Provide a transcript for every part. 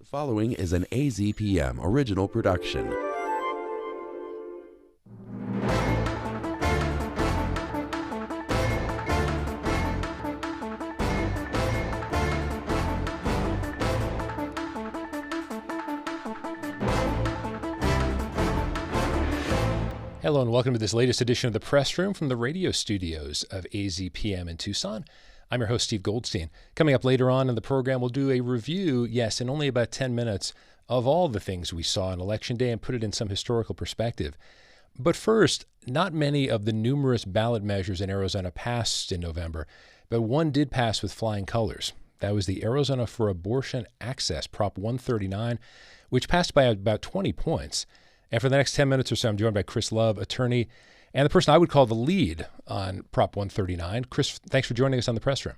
The following is an AZPM original production. Hello and welcome to this latest edition of the Press Room from the radio studios of AZPM in Tucson. I'm your host, Steve Goldstein. Coming up later on in the program, we'll do a review, yes, in only about 10 minutes, of all the things we saw on Election Day and put it in some historical perspective. But first, not many of the numerous ballot measures in Arizona passed in November, but one did pass with flying colors. That was the Arizona for Abortion Access, Prop 139, which passed by about 20 points. And for the next 10 minutes or so, I'm joined by Chris Love, attorney, and the person I would call the lead on Prop 139. Chris, thanks for joining us on the Press Room.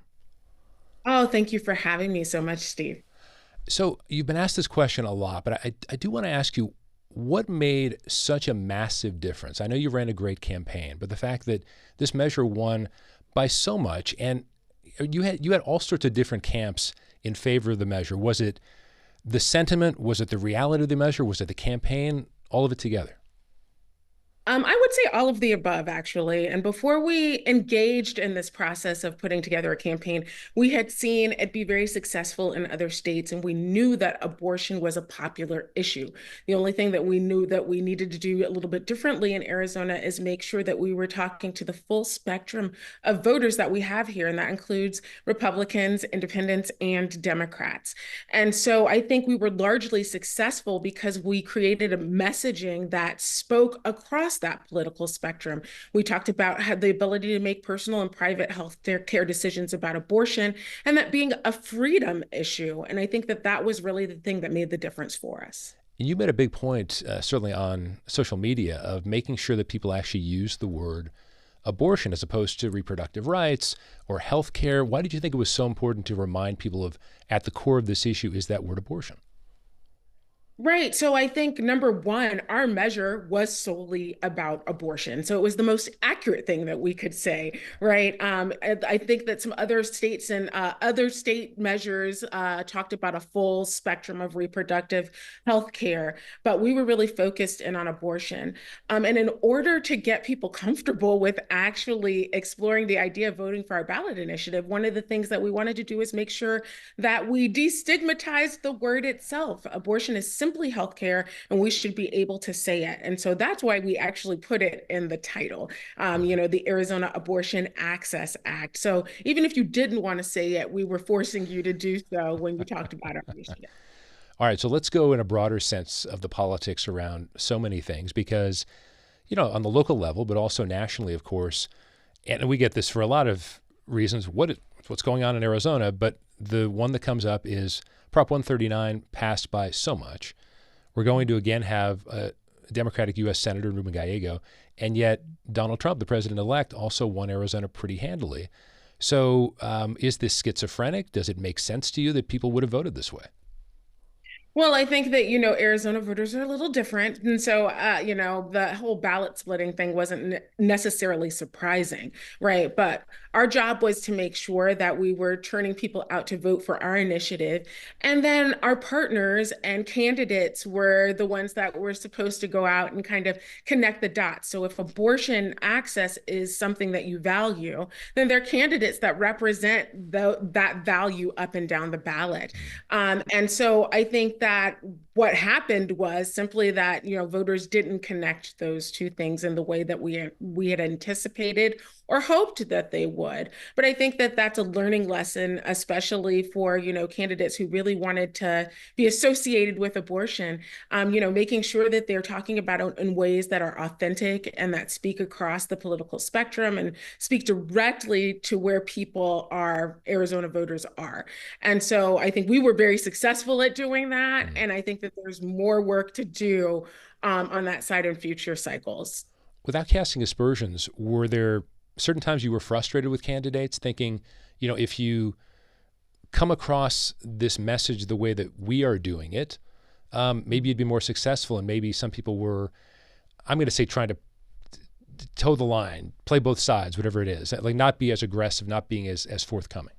Oh, thank you for having me so much, Steve. So you've been asked this question a lot, but I do want to ask you, what made such a massive difference? I know you ran a great campaign, but the fact that this measure won by so much, and you had all sorts of different camps in favor of the measure. Was it the sentiment? Was it the reality of the measure? Was it the campaign? All of it together? I would say all of the above, actually. And before we engaged in this process of putting together a campaign, we had seen it be very successful in other states, and we knew that abortion was a popular issue. The only thing that we knew that we needed to do a little bit differently in Arizona is make sure that we were talking to the full spectrum of voters that we have here, and that includes Republicans, Independents, and Democrats. And so I think we were largely successful because we created a messaging that spoke across that political spectrum. We talked about the ability to make personal and private health care decisions about abortion, and that being a freedom issue. And I think that was really the thing that made the difference for us. You made a big point, certainly on social media, of making sure that people actually use the word abortion as opposed to reproductive rights or health care. Why did you think it was so important to remind people of, at the core of this issue is that word abortion? Right. So I think number one, our measure was solely about abortion. So it was the most accurate thing that we could say, right? I think that some other states and other state measures talked about a full spectrum of reproductive health care, but we were really focused in on abortion. And in order to get people comfortable with actually exploring the idea of voting for our ballot initiative, one of the things that we wanted to do is make sure that we destigmatize the word itself. Abortion is simply healthcare, and we should be able to say it. And so that's why we actually put it in the title, the Arizona Abortion Access Act. So even if you didn't want to say it, we were forcing you to do so when you talked about our initiative. All right, so let's go in a broader sense of the politics around so many things, because, on the local level, but also nationally, of course, and we get this for a lot of reasons, what's going on in Arizona, but the one that comes up is Prop 139 passed by so much. We're going to again have a Democratic U.S. Senator, Ruben Gallego, and yet Donald Trump, the president-elect, also won Arizona pretty handily. So is this schizophrenic? Does it make sense to you that people would have voted this way? Well, I think that, Arizona voters are a little different. And so, the whole ballot splitting thing wasn't necessarily surprising, right? But our job was to make sure that we were turning people out to vote for our initiative. And then our partners and candidates were the ones that were supposed to go out and kind of connect the dots. So if abortion access is something that you value, then there are candidates that represent that value up and down the ballot. And so I think that what happened was simply that, voters didn't connect those two things in the way that we had anticipated or hoped that they would. But I think that that's a learning lesson, especially for, candidates who really wanted to be associated with abortion, making sure that they're talking about it in ways that are authentic and that speak across the political spectrum and speak directly to where Arizona voters are. And so I think we were very successful at doing that. And I think that there's more work to do on that side in future cycles. Without casting aspersions, were there certain times you were frustrated with candidates thinking, if you come across this message the way that we are doing it, maybe you'd be more successful, and maybe some people were, I'm going to say, trying to toe the line, play both sides, whatever it is, like not be as aggressive, not being as forthcoming?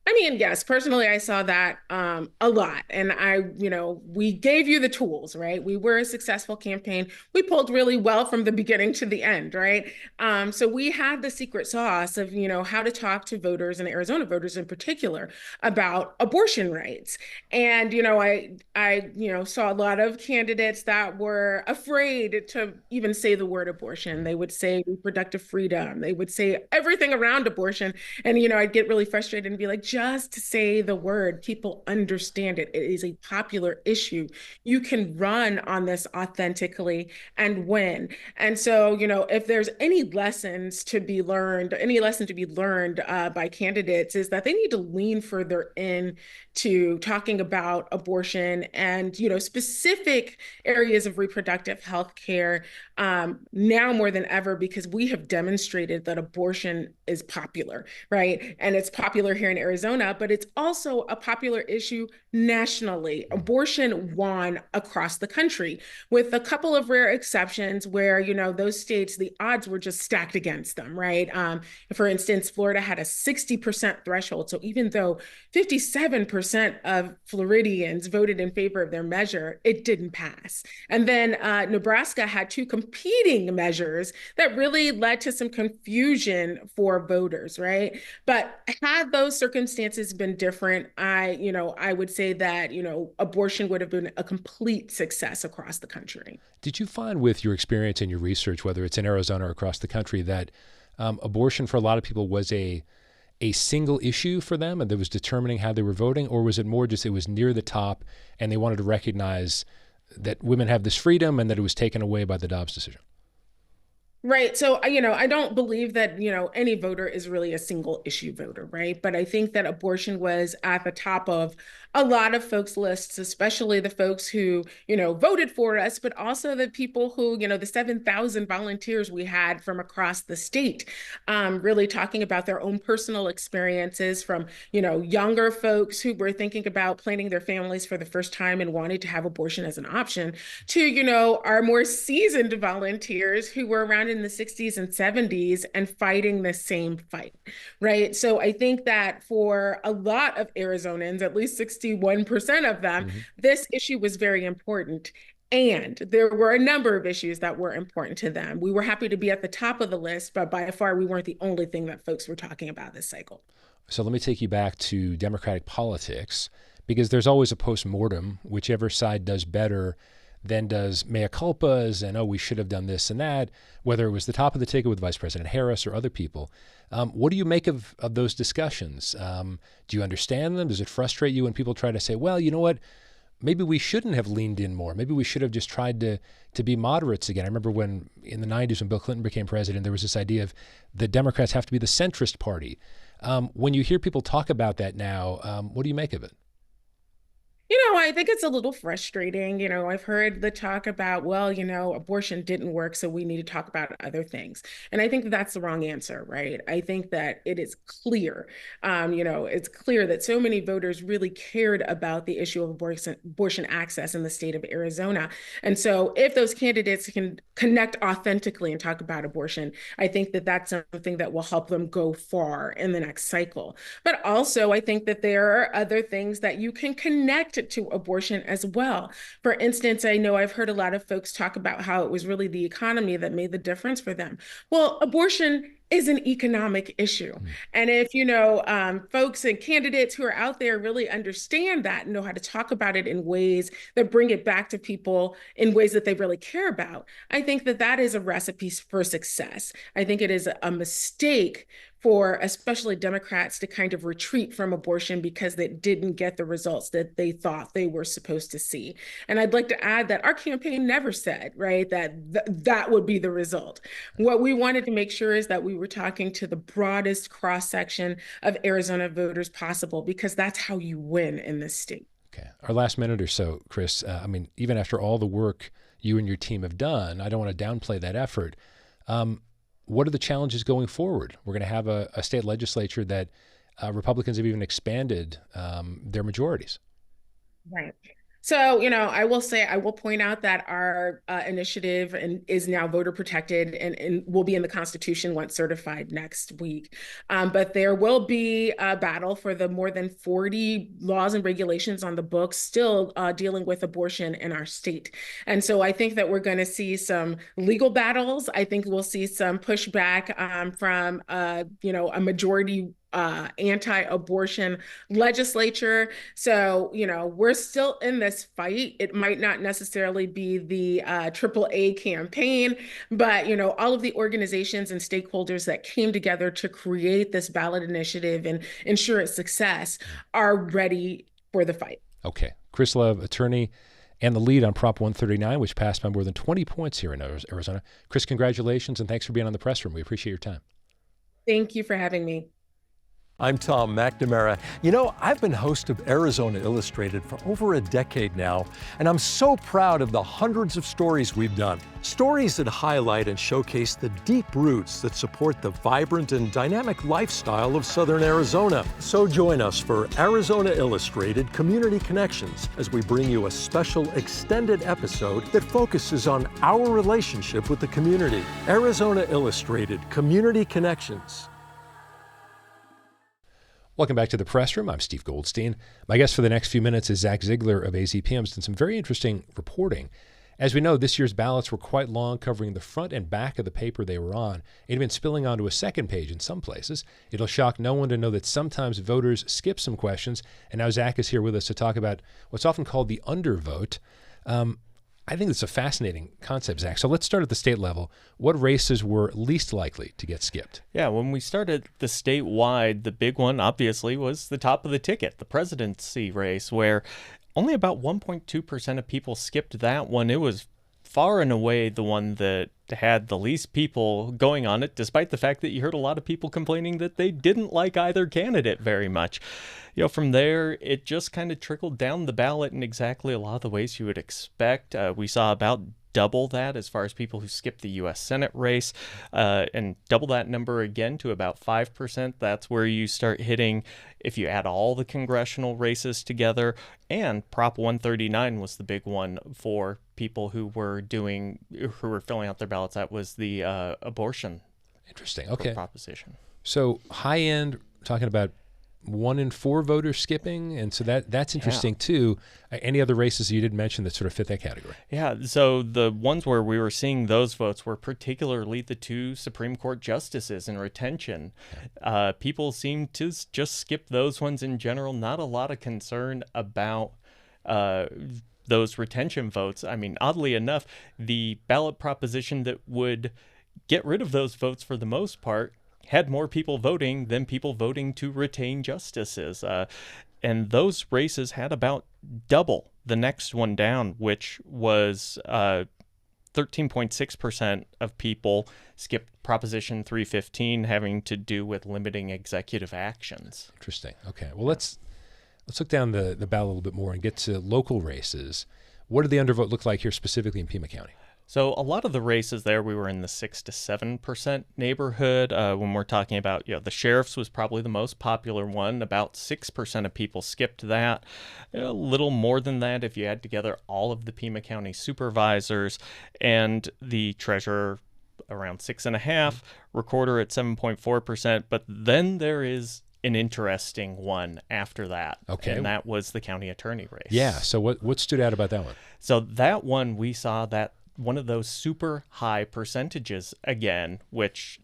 I mean, yes, personally, I saw that a lot. And we gave you the tools, right? We were a successful campaign. We pulled really well from the beginning to the end, right? So we had the secret sauce of, how to talk to voters and Arizona voters in particular about abortion rights. And, saw a lot of candidates that were afraid to even say the word abortion. They would say reproductive freedom. They would say everything around abortion. And, I'd get really frustrated and be like, just say the word. People understand it. It is a popular issue. You can run on this authentically and win. And so, if there's any lessons to be learned, by candidates is that they need to lean further in to talking about abortion and, specific areas of reproductive health care now more than ever, because we have demonstrated that abortion is popular, right? And it's popular here in Arizona, but it's also a popular issue nationally. Abortion won across the country, with a couple of rare exceptions where, those states, the odds were just stacked against them, right? For instance, Florida had a 60% threshold. So even though 57% of Floridians voted in favor of their measure, it didn't pass. And then Nebraska had two competing measures that really led to some confusion for voters, right? But had those circumstances been different, I would say that, abortion would have been a complete success across the country. Did you find with your experience and your research, whether it's in Arizona or across the country, that abortion for a lot of people was a single issue for them and that was determining how they were voting? Or was it more just it was near the top and they wanted to recognize that women have this freedom and that it was taken away by the Dobbs decision? Right. So, I don't believe that, any voter is really a single issue voter, right? But I think that abortion was at the top of a lot of folks' lists, especially the folks who, voted for us, but also the people who, the 7,000 volunteers we had from across the state, really talking about their own personal experiences from, younger folks who were thinking about planning their families for the first time and wanted to have abortion as an option to, our more seasoned volunteers who were around in the 60s and 70s and fighting the same fight, right? So I think that for a lot of Arizonans, at least 61% of them, this issue was very important. And there were a number of issues that were important to them. We were happy to be at the top of the list, but by far we weren't the only thing that folks were talking about this cycle. So let me take you back to Democratic politics, because there's always a post-mortem. Whichever side does better then does mea culpas and, oh, we should have done this and that, whether it was the top of the ticket with Vice President Harris or other people. What do you make of those discussions? Do you understand them? Does it frustrate you when people try to say, well, you know what, maybe we shouldn't have leaned in more. Maybe we should have just tried to be moderates again. I remember when in the 90s when Bill Clinton became president, there was this idea of the Democrats have to be the centrist party. When you hear people talk about that now, what do you make of it? I think it's a little frustrating. I've heard the talk about, well, abortion didn't work, so we need to talk about other things. And I think that's the wrong answer, right? I think that it is clear, it's clear that so many voters really cared about the issue of abortion access in the state of Arizona. And so if those candidates can connect authentically and talk about abortion, I think that that's something that will help them go far in the next cycle. But also, I think that there are other things that you can connect to abortion as well. For instance, I know I've heard a lot of folks talk about how it was really the economy that made the difference for them. Well, abortion is an economic issue. And if, folks and candidates who are out there really understand that and know how to talk about it in ways that bring it back to people in ways that they really care about, I think that that is a recipe for success. I think it is a mistake for especially Democrats to kind of retreat from abortion because they didn't get the results that they thought they were supposed to see. And I'd like to add that our campaign never said, right, that that would be the result. What we wanted to make sure is that we were talking to the broadest cross section of Arizona voters possible, because that's how you win in this state. Okay. Our last minute or so, Chris, even after all the work you and your team have done, I don't want to downplay that effort. What are the challenges going forward? We're going to have a state legislature that Republicans have even expanded their majorities. Right. So, I will say, I will point out that our initiative is now voter protected and will be in the Constitution once certified next week. But there will be a battle for the more than 40 laws and regulations on the books still dealing with abortion in our state. And so I think that we're going to see some legal battles. I think we'll see some pushback from, a majority anti-abortion legislature. So, we're still in this fight. It might not necessarily be the AAA campaign, but, all of the organizations and stakeholders that came together to create this ballot initiative and ensure its success are ready for the fight. Okay. Chris Love, attorney and the lead on Prop 139, which passed by more than 20 points here in Arizona. Chris, congratulations, and thanks for being on the press room. We appreciate your time. Thank you for having me. I'm Tom McNamara. I've been host of Arizona Illustrated for over a decade now, and I'm so proud of the hundreds of stories we've done. Stories that highlight and showcase the deep roots that support the vibrant and dynamic lifestyle of Southern Arizona. So join us for Arizona Illustrated Community Connections as we bring you a special extended episode that focuses on our relationship with the community. Arizona Illustrated Community Connections. Welcome back to the press room. I'm Steve Goldstein. My guest for the next few minutes is Zach Ziegler of AZPM. He's done some very interesting reporting. As we know, this year's ballots were quite long, covering the front and back of the paper they were on, and even spilling onto a second page in some places. It'll shock no one to know that sometimes voters skip some questions, and now Zach is here with us to talk about what's often called the undervote. I think it's a fascinating concept, Zach. So let's start at the state level. What races were least likely to get skipped? Yeah, when we started the statewide, the big one, obviously, was the top of the ticket, the presidency race, where only about 1.2% of people skipped that one. It was far and away the one that had the least people going on it, despite the fact that you heard a lot of people complaining that they didn't like either candidate very much. From there, it just kind of trickled down the ballot in exactly a lot of the ways you would expect. We saw about double that as far as people who skipped the U.S. Senate race, and double that number again to about 5%. That's where you start hitting, if you add all the congressional races together, and Prop 139 was the big one for people who were filling out their ballots. That was the abortion. Interesting. Okay. Proposition. So high end, talking about 1 in 4 voters skipping, and so that's interesting too. Any other races you didn't mention that sort of fit that category? Yeah, so the ones where we were seeing those votes were particularly the 2 Supreme Court justices in retention. People seem to just skip those ones in general. Not a lot of concern about those retention votes. I mean, oddly enough, the ballot proposition that would get rid of those votes for the most part had more people voting than people voting to retain justices. And those races had about double the next one down, which was 13.6% of people skipped Proposition 315, having to do with limiting executive actions. Interesting. Okay. Well, let's look down the ballot a little bit more and get to local races. What did the undervote look like here specifically in Pima County? So a lot of the races there, we were in the 6 to 7% neighborhood. When we're talking about, the sheriff's was probably the most popular one. About 6% of people skipped that. A little more than that if you add together all of the Pima County supervisors, and the treasurer around 6.5%, recorder at 7.4%. But then there is an interesting one after that. Okay. And that was the county attorney race. Yeah. So what stood out about that one? So that one, we saw that one of those super high percentages again, which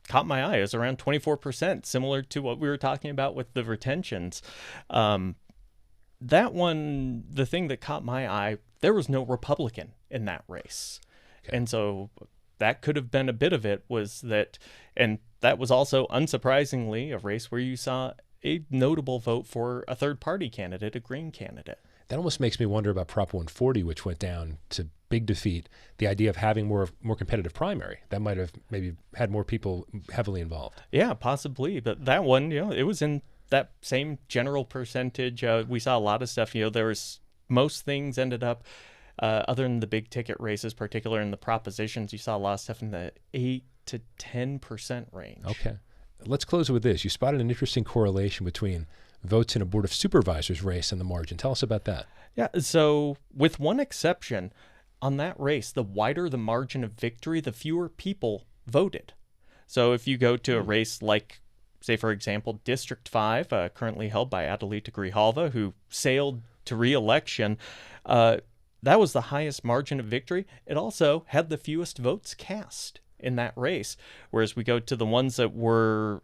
caught my eye. It was around 24%, similar to what we were talking about with the retentions. That one, the thing that caught my eye, there was no Republican in that race. Okay. And so that could have been a bit of it, was that, and that was also, unsurprisingly, a race where you saw a notable vote for a third-party candidate, a Green candidate. That almost makes me wonder about Prop 140, which went down to big defeat. The idea of having more competitive primary, that might have maybe had more people heavily involved. Yeah, possibly. But that one, it was in that same general percentage. We saw a lot of stuff. There was, most things ended up, other than the big ticket races, particularly in the propositions, you saw a lot of stuff in the 8 to 10% range. Okay. Let's close with this. You spotted an interesting correlation between votes in a Board of Supervisors race in the margin. Tell us about that. Yeah, so with one exception, on that race, the wider the margin of victory, the fewer people voted. So if you go to a race like, say, for example, District 5, currently held by Adelita Grijalva, who sailed to re-election, that was the highest margin of victory. It also had the fewest votes cast in that race. Whereas we go to the ones that were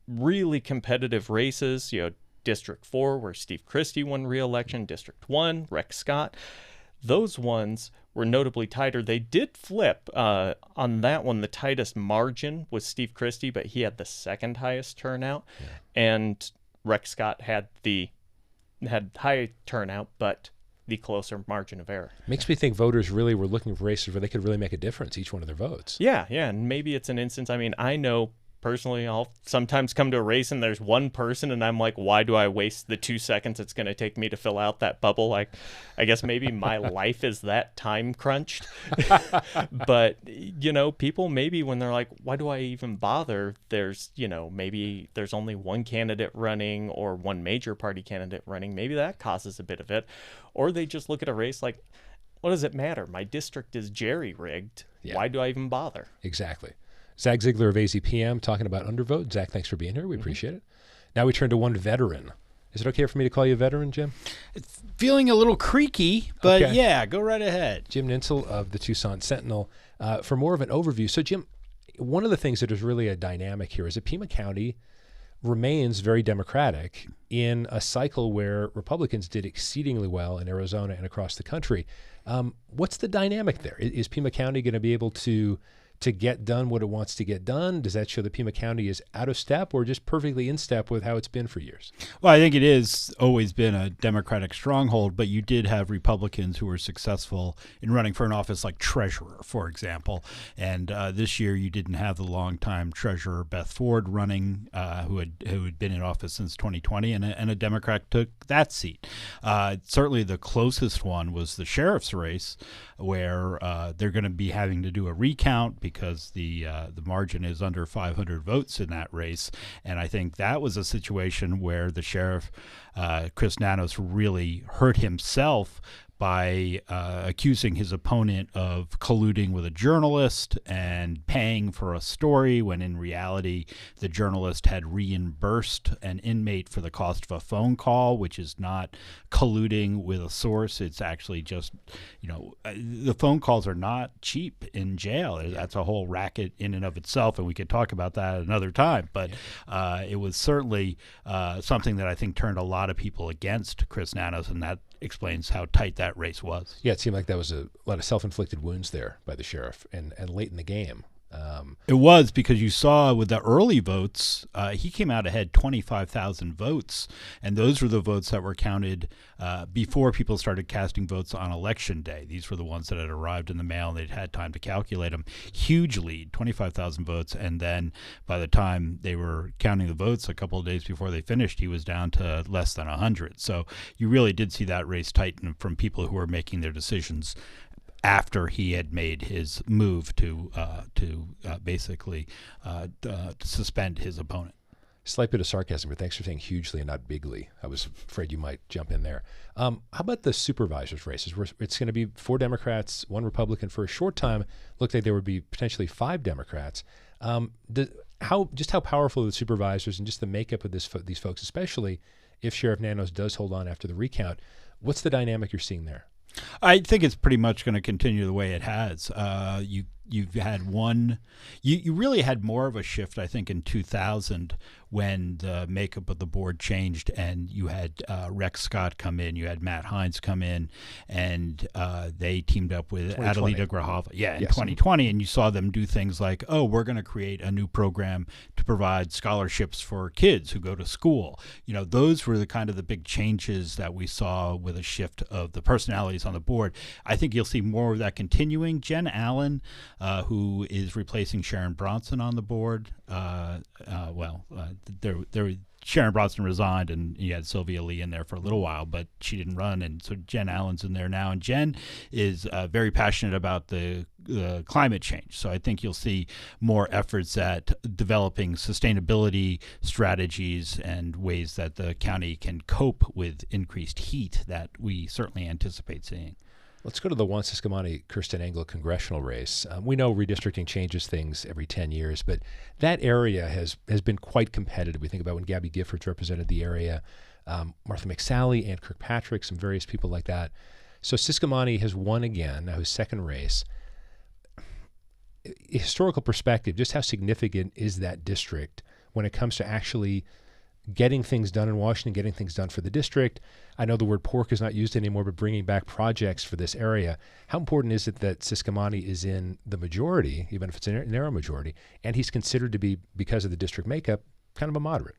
really competitive races, District 4, where Steve Christie won re-election, District 1, Rex Scott, those ones were notably tighter. They did flip on that one. The tightest margin was Steve Christie, but he had the second highest turnout. Yeah. And Rex Scott had high turnout, but the closer margin of error. Makes me think voters really were looking for races where they could really make a difference, each one of their votes. Yeah, and maybe it's an instance. I mean, I know personally, I'll sometimes come to a race and there's one person and I'm like, why do I waste the 2 seconds it's going to take me to fill out that bubble? Like, I guess maybe my life is that time crunched. But, people maybe when they're like, why do I even bother? There's, maybe there's only one candidate running or one major party candidate running. Maybe that causes a bit of it. Or they just look at a race like, what does it matter? My district is jerry-rigged. Yeah. Why do I even bother? Exactly. Zach Ziegler of AZPM talking about undervote. Zach, thanks for being here. We appreciate it. Now we turn to one veteran. Is it okay for me to call you a veteran, Jim? It's feeling a little creaky, but okay. Yeah, go right ahead. Jim Nintzel of the Tucson Sentinel for more of an overview. So, Jim, one of the things that is really a dynamic here is that Pima County remains very Democratic in a cycle where Republicans did exceedingly well in Arizona and across the country. What's the dynamic there? Is Pima County going to be able to get done what it wants to get done? Does that show that Pima County is out of step or just perfectly in step with how it's been for years? Well, I think it is always been a Democratic stronghold, but you did have Republicans who were successful in running for an office like treasurer, for example. And this year you didn't have the longtime treasurer Beth Ford running, who had been in office since 2020, and a Democrat took that seat. Certainly the closest one was the sheriff's race, where they're going to be having to do a recount because the margin is under 500 votes in that race. And I think that was a situation where the sheriff, Chris Nanos, really hurt himself by accusing his opponent of colluding with a journalist and paying for a story when in reality the journalist had reimbursed an inmate for the cost of a phone call, which is not colluding with a source. It's actually just, the phone calls are not cheap in jail. That's a whole racket in and of itself, and we could talk about that another time. But it was certainly something that I think turned a lot of people against Chris Nanos, and that explains how tight that race was. Yeah, it seemed like that was a lot of self-inflicted wounds there by the sheriff, and late in the game. It was, because you saw with the early votes, he came out ahead 25,000 votes, and those were the votes that were counted before people started casting votes on election day. These were the ones that had arrived in the mail and they'd had time to calculate them. Huge lead, 25,000 votes, and then by the time they were counting the votes a couple of days before they finished, he was down to less than 100. So you really did see that race tighten from people who were making their decisions after he had made his move to basically suspend his opponent. Slight bit of sarcasm, but thanks for saying hugely and not bigly. I was afraid you might jump in there. How about the supervisors races? It's going to be 4 Democrats, 1 Republican. For a short time, looked like there would be potentially 5 Democrats. How powerful are the supervisors and just the makeup of these folks, especially if Sheriff Nanos does hold on after the recount? What's the dynamic you're seeing there? I think it's pretty much going to continue the way it has. You've had one. You really had more of a shift, I think, in 2000 when the makeup of the board changed, and you had Rex Scott come in, you had Matt Hines come in, and they teamed up with Adelita Grijalva. Yeah, in 2020, and you saw them do things like, we're going to create a new program to provide scholarships for kids who go to school. Those were the big changes that we saw with a shift of the personalities on the board. I think you'll see more of that continuing. Jen Allen, who is replacing Sharon Bronson on the board. Sharon Brosnan resigned, and you had Sylvia Lee in there for a little while, but she didn't run, and so Jen Allen's in there now. And Jen is very passionate about the climate change. So I think you'll see more efforts at developing sustainability strategies and ways that the county can cope with increased heat that we certainly anticipate seeing. Let's go to the Juan Ciscomani-Kirsten Engel congressional race. We know redistricting changes things every 10 years, but that area has been quite competitive. We think about when Gabby Giffords represented the area, Martha McSally, Ann Kirkpatrick, some various people like that. So Ciscomani has won again, now his second race. A historical perspective, just how significant is that district when it comes to actually getting things done in Washington, getting things done for the district? I know the word pork is not used anymore, but bringing back projects for this area. How important is it that Ciscomani is in the majority, even if it's a narrow majority, and he's considered to be, because of the district makeup, kind of a moderate?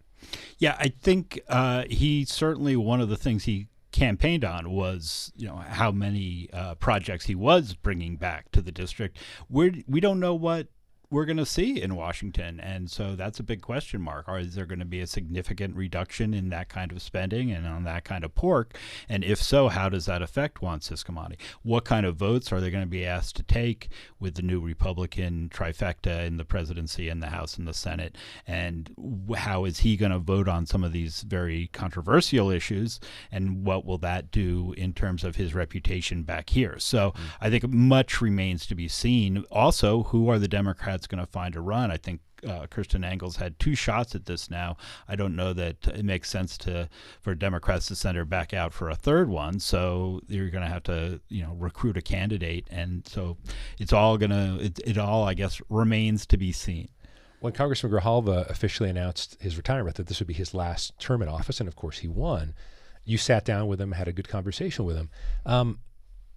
Yeah, I think he certainly, one of the things he campaigned on was, how many projects he was bringing back to the district. We don't know what we're going to see in Washington. And so that's a big question mark. Is there going to be a significant reduction in that kind of spending and on that kind of pork? And if so, how does that affect Juan Ciscomani? What kind of votes are they going to be asked to take with the new Republican trifecta in the presidency and the House and the Senate? And how is he going to vote on some of these very controversial issues? And what will that do in terms of his reputation back here? So I think much remains to be seen. Also, who are the Democrats going to find a run? I think Kirsten Engel's had two shots at this now. I don't know that it makes sense for Democrats to send her back out for a third one. So you're going to have to, recruit a candidate, and so it all I guess remains to be seen. When Congressman Grijalva officially announced his retirement, that this would be his last term in office, and of course he won, you sat down with him, had a good conversation with him.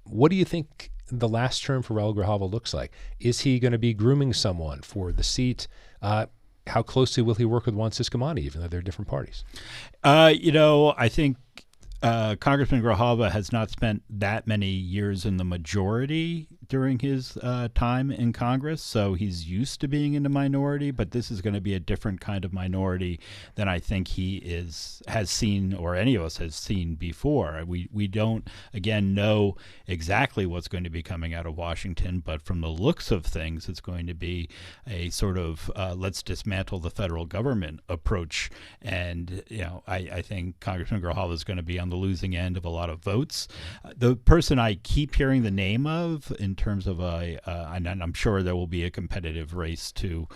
What do you think the last term for Raul Grijalva looks like? Is he going to be grooming someone for the seat? How closely will he work with Juan Ciscomani, even though they're different parties? I think Congressman Grijalva has not spent that many years in the majority during his time in Congress, so he's used to being in the minority, but this is going to be a different kind of minority than I think he has seen, or any of us has seen before. We don't, again, know exactly what's going to be coming out of Washington, but from the looks of things, it's going to be a sort of let's dismantle the federal government approach. And, I think Congressman Grijalva is going to be on the losing end of a lot of votes. The person I keep hearing the name of in terms of and I'm sure there will be a competitive race to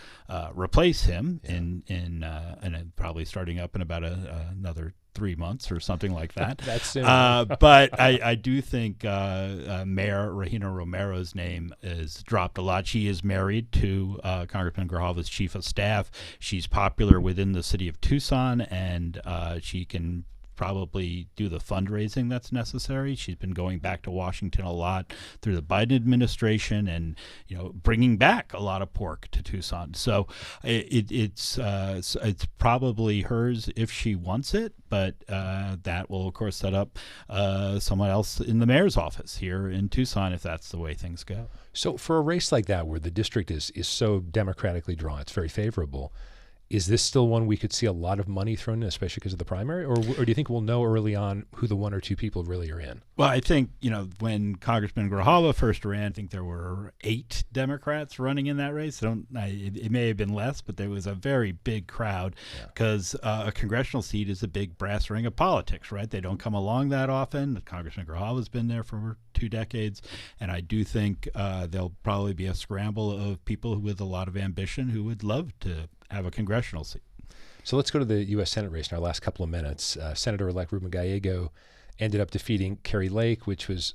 replace him and probably starting up in about another 3 months or something like that. That's soon. But I do think Mayor Regina Romero's name is dropped a lot. She is married to Congressman Grijalva's chief of staff. She's popular within the city of Tucson, and she can probably do the fundraising that's necessary. She's been going back to Washington a lot through the Biden administration, and bringing back a lot of pork to Tucson. So it's probably hers if she wants it, but that will of course set up someone else in the mayor's office here in Tucson if that's the way things go. So for a race like that, where the district is so democratically drawn, it's very favorable. Is this still one we could see a lot of money thrown in, especially because of the primary? Or do you think we'll know early on who the one or two people really are in? Well, I think, when Congressman Grijalva first ran, I think there were 8 Democrats running in that race. It may have been less, but there was a very big crowd because a congressional seat is a big brass ring of politics, right? They don't come along that often. Congressman Grijalva's been there for 2 decades. And I do think there'll probably be a scramble of people with a lot of ambition who would love to have a congressional seat. So let's go to the U.S. Senate race in our last couple of minutes. Senator-elect Ruben Gallego ended up defeating Kari Lake, which was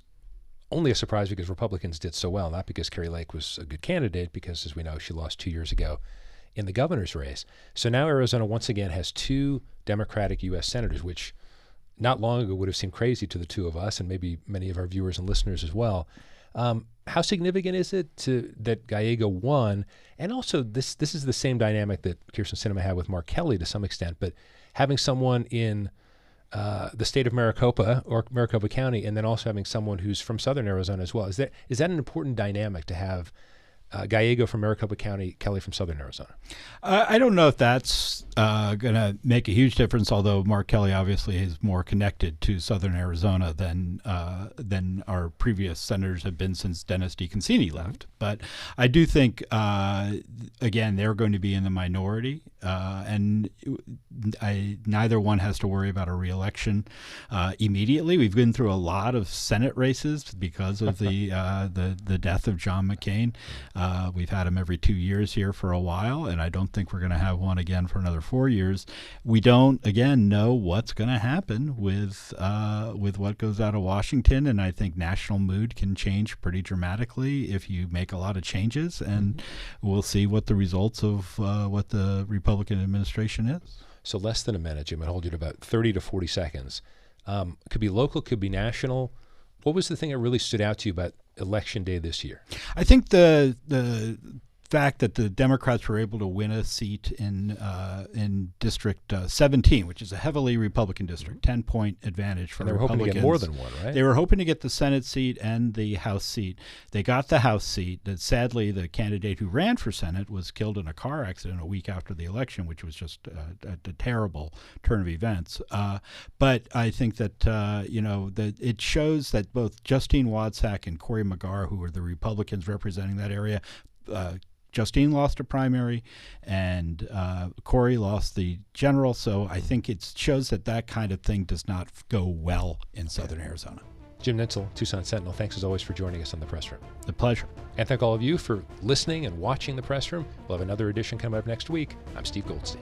only a surprise because Republicans did so well, not because Kari Lake was a good candidate, because, as we know, she lost 2 years ago in the governor's race. So now Arizona once again has 2 Democratic U.S. senators, which not long ago would have seemed crazy to the two of us and maybe many of our viewers and listeners as well. How significant is it that Gallego won? And also, this is the same dynamic that Kyrsten Sinema had with Mark Kelly to some extent, but having someone in the state of Maricopa or Maricopa County, and then also having someone who's from southern Arizona as well. Is that an important dynamic to have Gallego from Maricopa County, Kelly from Southern Arizona. I don't know if that's going to make a huge difference, although Mark Kelly obviously is more connected to Southern Arizona than our previous senators have been since Dennis DeConcini left. But I do think, again, they're going to be in the minority, and neither one has to worry about a re-election immediately. We've been through a lot of Senate races because of the death of John McCain. We've had him every 2 years here for a while, and I don't think we're going to have one again for another 4 years. We don't, again, know what's going to happen with what goes out of Washington, and I think national mood can change pretty dramatically if you make a lot of changes, and we'll see what the results of what the Republican administration is. So less than a minute, Jim. I'll hold you to about 30 to 40 seconds. Could be local, could be national. What was the thing that really stood out to you about Election Day this year? I think the fact that the Democrats were able to win a seat in District 17, which is a heavily Republican district, 10-point advantage for and they were Republicans. hoping to get more than one, right? They were hoping to get the Senate seat and the House seat. They got the House seat. Sadly, the candidate who ran for Senate was killed in a car accident a week after the election, which was just a terrible turn of events. But I think that that it shows that both Justine Wadsack and Cory McGarr, who were the Republicans representing that area, Justine lost a primary, and Cory lost the general. So I think it shows that kind of thing does not go well in Southern Arizona. Jim Nintzel, Tucson Sentinel, thanks as always for joining us on The Press Room. The pleasure. And thank all of you for listening and watching The Press Room. We'll have another edition coming up next week. I'm Steve Goldstein.